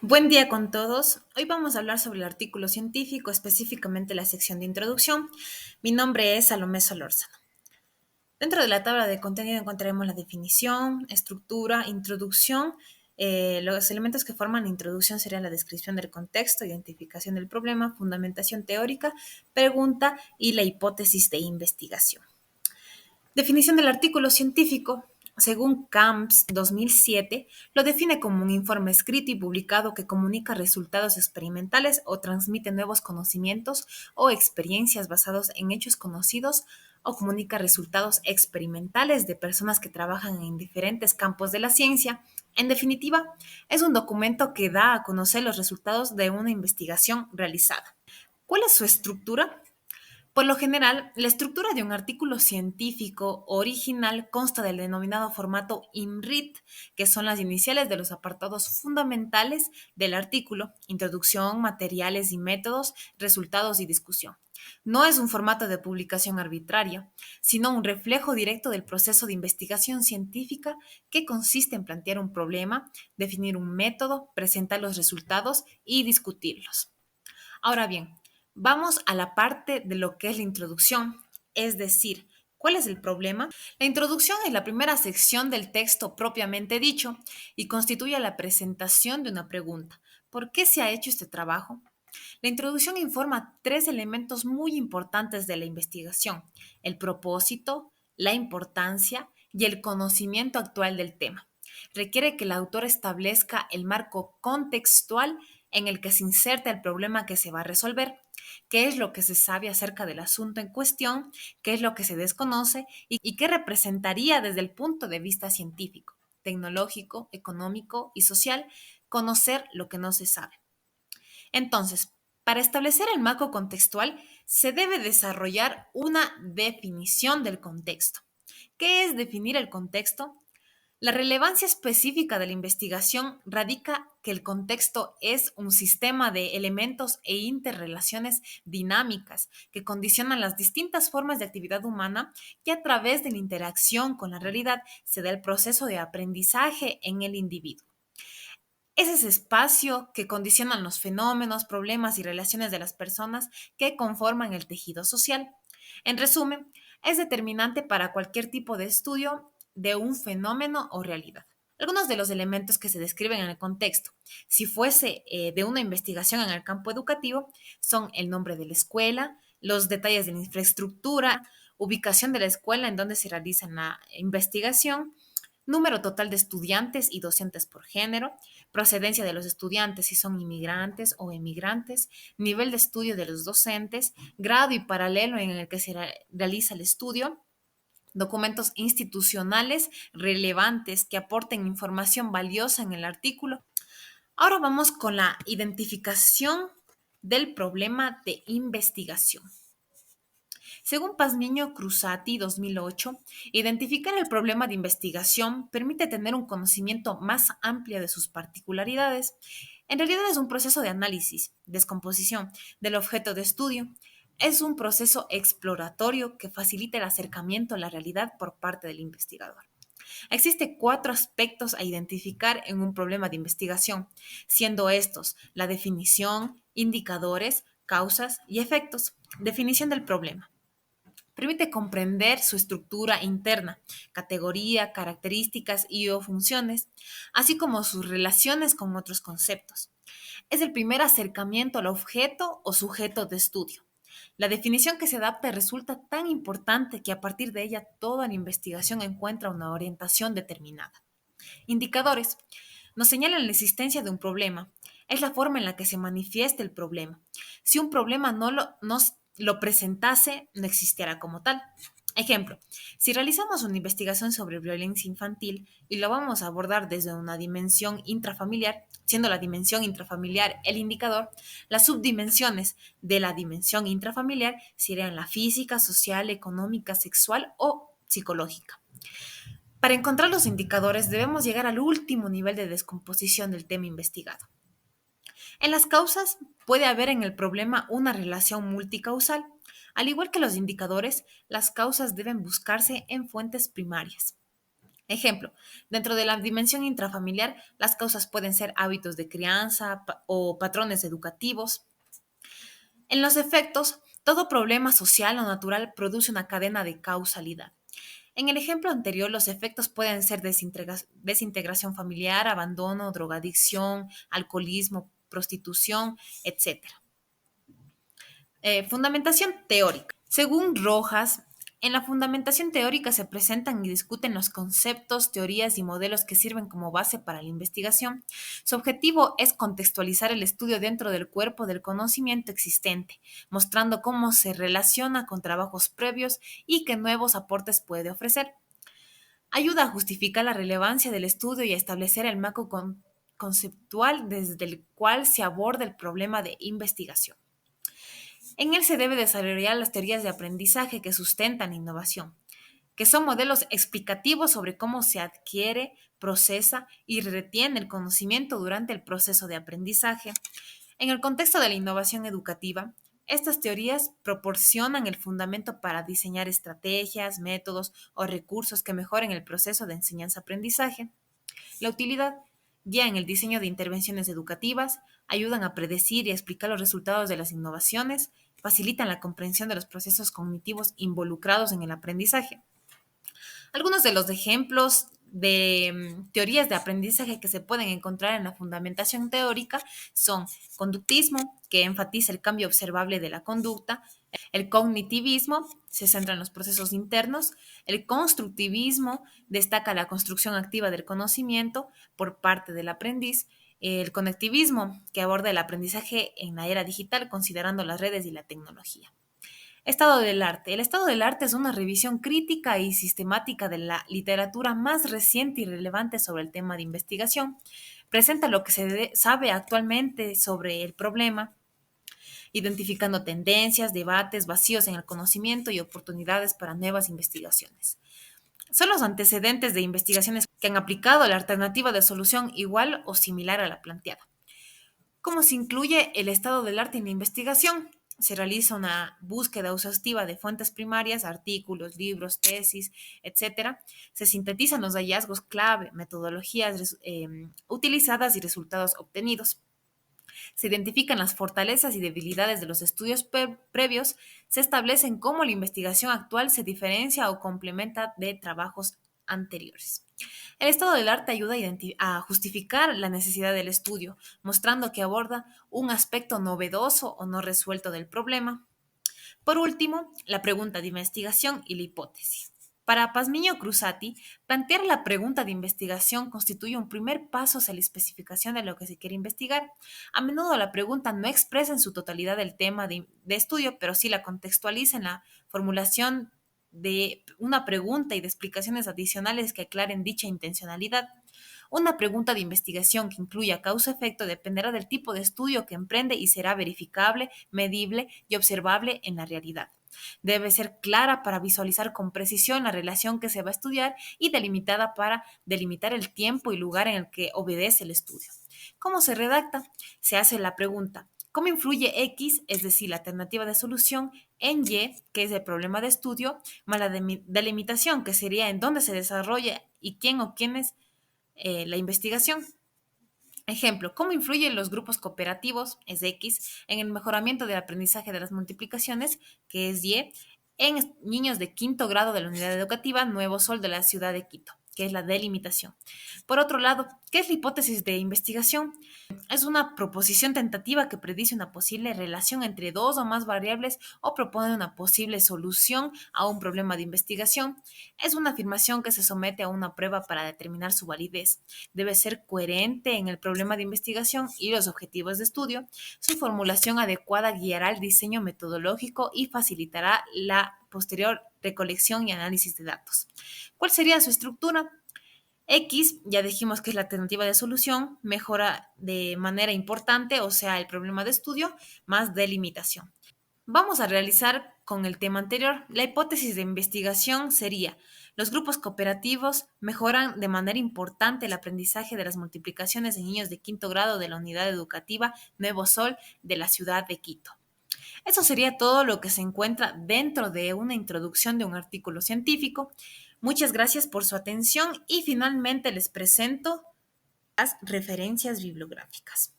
Buen día con todos. Hoy vamos a hablar sobre el artículo científico, específicamente la sección de introducción. Mi nombre es Salomé Solórzano. Dentro de la tabla de contenido encontraremos la definición, estructura, introducción. Los elementos que forman la introducción serían la descripción del contexto, identificación del problema, fundamentación teórica, pregunta y la hipótesis de investigación. Definición del artículo científico. Según Camps 2007, lo define como un informe escrito y publicado que comunica resultados experimentales o transmite nuevos conocimientos o experiencias basados en hechos conocidos o comunica resultados experimentales de personas que trabajan en diferentes campos de la ciencia. En definitiva, es un documento que da a conocer los resultados de una investigación realizada. ¿Cuál es su estructura? Por lo general, la estructura de un artículo científico original consta del denominado formato IMRIT, que son las iniciales de los apartados fundamentales del artículo: introducción, materiales y métodos, resultados y discusión. No es un formato de publicación arbitraria, sino un reflejo directo del proceso de investigación científica que consiste en plantear un problema, definir un método, presentar los resultados y discutirlos. Ahora bien, vamos a la parte de lo que es la introducción, es decir, ¿cuál es el problema? La introducción es la primera sección del texto propiamente dicho y constituye la presentación de una pregunta. ¿Por qué se ha hecho este trabajo? La introducción informa tres elementos muy importantes de la investigación: el propósito, la importancia y el conocimiento actual del tema. Requiere que el autor establezca el marco contextual en el que se inserta el problema que se va a resolver, qué es lo que se sabe acerca del asunto en cuestión, qué es lo que se desconoce y qué representaría desde el punto de vista científico, tecnológico, económico y social conocer lo que no se sabe. Entonces, para establecer el marco contextual, se debe desarrollar una definición del contexto. ¿Qué es definir el contexto? La relevancia específica de la investigación radica que el contexto es un sistema de elementos e interrelaciones dinámicas que condicionan las distintas formas de actividad humana y a través de la interacción con la realidad se da el proceso de aprendizaje en el individuo. Es ese espacio que condicionan los fenómenos, problemas y relaciones de las personas que conforman el tejido social. En resumen, es determinante para cualquier tipo de estudio de un fenómeno o realidad. Algunos de los elementos que se describen en el contexto, si fuese de una investigación en el campo educativo, son el nombre de la escuela, los detalles de la infraestructura, ubicación de la escuela en donde se realiza la investigación, número total de estudiantes y docentes por género, procedencia de los estudiantes si son inmigrantes o emigrantes, nivel de estudio de los docentes, grado y paralelo en el que se realiza el estudio, documentos institucionales relevantes que aporten información valiosa en el artículo. Ahora vamos con la identificación del problema de investigación. Según Pazmiño Cruzati 2008, identificar el problema de investigación permite tener un conocimiento más amplio de sus particularidades. En realidad es un proceso de análisis, descomposición del objeto de estudio. Es un proceso exploratorio que facilita el acercamiento a la realidad por parte del investigador. Existen cuatro aspectos a identificar en un problema de investigación, siendo estos la definición, indicadores, causas y efectos. Definición del problema. Permite comprender su estructura interna, categoría, características y o funciones, así como sus relaciones con otros conceptos. Es el primer acercamiento al objeto o sujeto de estudio. La definición que se adapta resulta tan importante que a partir de ella toda la investigación encuentra una orientación determinada. Indicadores. Nos señalan la existencia de un problema. Es la forma en la que se manifiesta el problema. Si un problema no nos lo presentase, no existiera como tal. Ejemplo, si realizamos una investigación sobre violencia infantil y lo vamos a abordar desde una dimensión intrafamiliar, siendo la dimensión intrafamiliar el indicador, las subdimensiones de la dimensión intrafamiliar serían la física, social, económica, sexual o psicológica. Para encontrar los indicadores debemos llegar al último nivel de descomposición del tema investigado. En las causas puede haber en el problema una relación multicausal. Al igual que los indicadores, las causas deben buscarse en fuentes primarias. Ejemplo, dentro de la dimensión intrafamiliar, las causas pueden ser hábitos de crianza o patrones educativos. En los efectos, todo problema social o natural produce una cadena de causalidad. En el ejemplo anterior, los efectos pueden ser desintegración familiar, abandono, drogadicción, alcoholismo, prostitución, etc. Fundamentación teórica. Según Rojas, en la fundamentación teórica se presentan y discuten los conceptos, teorías y modelos que sirven como base para la investigación. Su objetivo es contextualizar el estudio dentro del cuerpo del conocimiento existente, mostrando cómo se relaciona con trabajos previos y qué nuevos aportes puede ofrecer. Ayuda a justificar la relevancia del estudio y a establecer el marco conceptual desde el cual se aborda el problema de investigación. En él se debe desarrollar las teorías de aprendizaje que sustentan la innovación, que son modelos explicativos sobre cómo se adquiere, procesa y retiene el conocimiento durante el proceso de aprendizaje. En el contexto de la innovación educativa, estas teorías proporcionan el fundamento para diseñar estrategias, métodos o recursos que mejoren el proceso de enseñanza-aprendizaje. La utilidad guía en el diseño de intervenciones educativas, ayudan a predecir y a explicar los resultados de las innovaciones, facilitan la comprensión de los procesos cognitivos involucrados en el aprendizaje. Algunos de los ejemplos de teorías de aprendizaje que se pueden encontrar en la fundamentación teórica son conductismo, que enfatiza el cambio observable de la conducta; el cognitivismo se centra en los procesos internos; el constructivismo destaca la construcción activa del conocimiento por parte del aprendiz; el conectivismo, que aborda el aprendizaje en la era digital considerando las redes y la tecnología. Estado del arte. El estado del arte es una revisión crítica y sistemática de la literatura más reciente y relevante sobre el tema de investigación. Presenta lo que sabe actualmente sobre el problema, identificando tendencias, debates, vacíos en el conocimiento y oportunidades para nuevas investigaciones. Son los antecedentes de investigaciones que han aplicado la alternativa de solución igual o similar a la planteada. ¿Cómo se incluye el estado del arte en la investigación? Se realiza una búsqueda exhaustiva de fuentes primarias, artículos, libros, tesis, etcétera. Se sintetizan los hallazgos clave, metodologías utilizadas y resultados obtenidos. Se identifican las fortalezas y debilidades de los estudios previos. Se establecen cómo la investigación actual se diferencia o complementa de trabajos anteriores. El estado del arte ayuda a justificar la necesidad del estudio, mostrando que aborda un aspecto novedoso o no resuelto del problema. Por último, la pregunta de investigación y la hipótesis. Para Pazmiño Cruzati, plantear la pregunta de investigación constituye un primer paso hacia la especificación de lo que se quiere investigar. A menudo la pregunta no expresa en su totalidad el tema de estudio, pero sí la contextualiza en la formulación de una pregunta y de explicaciones adicionales que aclaren dicha intencionalidad. Una pregunta de investigación que incluya causa-efecto dependerá del tipo de estudio que emprende y será verificable, medible y observable en la realidad. Debe ser clara para visualizar con precisión la relación que se va a estudiar y delimitada para delimitar el tiempo y lugar en el que obedece el estudio. ¿Cómo se redacta? Se hace la pregunta: ¿cómo influye X, es decir, la alternativa de solución, en Y, que es el problema de estudio, más la delimitación, que sería en dónde se desarrolla y quién o quiénes la investigación? Ejemplo, ¿cómo influyen los grupos cooperativos, es X, en el mejoramiento del aprendizaje de las multiplicaciones, que es Y, en niños de quinto grado de la unidad educativa Nuevo Sol de la ciudad de Quito, que es la delimitación? Por otro lado, ¿qué es la hipótesis de investigación? Es una proposición tentativa que predice una posible relación entre dos o más variables o propone una posible solución a un problema de investigación. Es una afirmación que se somete a una prueba para determinar su validez. Debe ser coherente en el problema de investigación y los objetivos de estudio. Su formulación adecuada guiará el diseño metodológico y facilitará la posterior recolección y análisis de datos. ¿Cuál sería su estructura? X, ya dijimos que es la alternativa de solución, mejora de manera importante, o sea, el problema de estudio, más delimitación. Vamos a realizar con el tema anterior. La hipótesis de investigación sería: los grupos cooperativos mejoran de manera importante el aprendizaje de las multiplicaciones en niños de quinto grado de la unidad educativa Nuevo Sol de la ciudad de Quito. Eso sería todo lo que se encuentra dentro de una introducción de un artículo científico. Muchas gracias por su atención y finalmente les presento las referencias bibliográficas.